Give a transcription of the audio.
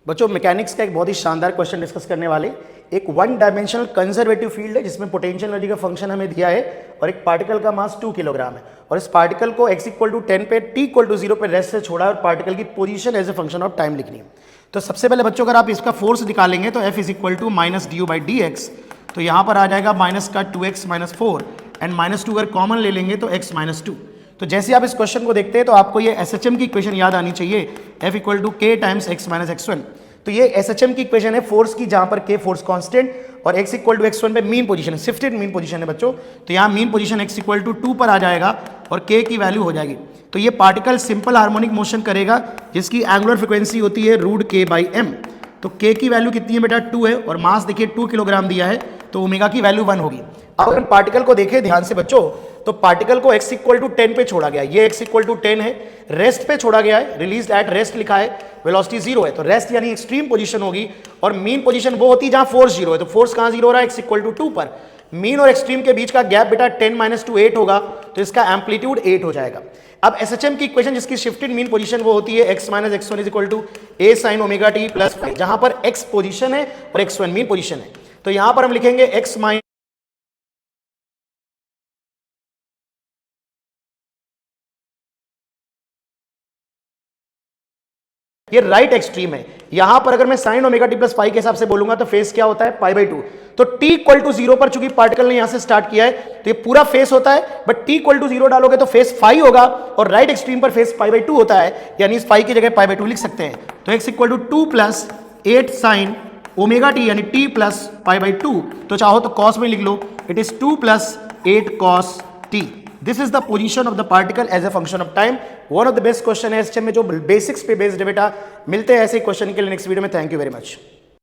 बच्चों मैकेनिक्स का एक बहुत ही शानदार क्वेश्चन डिस्कस करने वाले। एक वन डायमेंशनल कंजर्वेटिव फील्ड है जिसमें पोटेंशियल एनर्जी का फंक्शन हमें दिया है और एक पार्टिकल का मास 2 किलोग्राम है और इस पार्टिकल को x = 10 पे t = 0 पे रेस्ट से छोड़ा है और पार्टिकल की position as a function of time लिखनी है। तो सबसे पहले बच्चों अगर आप इसका फोर्स निकालेंगे तो F = -du/dx, तो यहाँ पर आ जाएगा माइनस का 2x - 4 एंड -2 अगर कॉमन ले लेंगे तो x - 2। तो जैसे आप इस क्वेश्चन को देखते हैं तो आपको ये SHM की इक्वेशन याद आनी चाहिए, F = k × x - x1। तो ये SHM की इक्वेशन है फोर्स की, जहां पर k फोर्स कांस्टेंट और x = x1 पे मीन पोजीशन है, शिफ्टेड मीन पोजीशन है बच्चों। तो यहाँ मीन पोजीशन x = 2 पर आ जाएगा और k की वैल्यू हो जाएगी। तो ये पार्टिकल सिंपल हार्मोनिक मोशन करेगा जिसकी एंगुलर फ्रिक्वेंसी होती है √k/m। तो k की वैल्यू कितनी है बेटा, 2 है और मास देखिए 2 किलोग्राम दिया है, तो ओमेगा की वैल्यू 1 होगी। अब अगर पार्टिकल को देखें ध्यान से बच्चों, तो पार्टिकल को x = 10 पे छोड़ा गया, ये x = 10 है, रेस्ट पे छोड़ा गया है, रिलीज एट रेस्ट लिखा है, वेलोसिटी 0 है, तो रेस्ट यानी एक्सट्रीम पोजीशन होगी और मीन पोजीशन वो होती है जहां फोर्स 0 है। तो फोर्स कहां 0 हो रहा है, x = 2 पर। मीन और एक्सट्रीम के बीच का गैप बेटा 10 - 2 8 होगा, तो इसका एम्पलीट्यूड 8 हो जाएगा। अब SHM की इक्वेशन जिसकी शिफ्टेड मीन पोजीशन वो होती है x - x1 = a sin ωt + phi, जहां पर x पोजीशन है और x1 मीन पोजीशन है। तो यहां पर हम लिखेंगे x - ये राइट एक्सट्रीम है। यहां पर अगर मैं sin ωt + phi के हिसाब से बोलूंगा तो फेस क्या होता है, π/2। तो t = 0 पर चूंकि पार्टिकल ने यहां से स्टार्ट किया है तो ये पूरा फेस होता है, बट t = 0 डालोगे तो फेस phi होगा और राइट एक्सट्रीम पर फेस π/2 होता है, यानी इस phi की जगह π/2 लिख सकते हैं। तो x = 2 + 8 sin ωt यानी t + π/2, तो चाहो तो cos में लिख लो, it is 2 + 8 cos t। This is the position of the particle as a function of time. One of the best question है SHM में जो बेसिक्स पे बेस्ड है बेटा। मिलते हैं ऐसे क्वेश्चन के लिए नेक्स्ट वीडियो में। Thank you very much.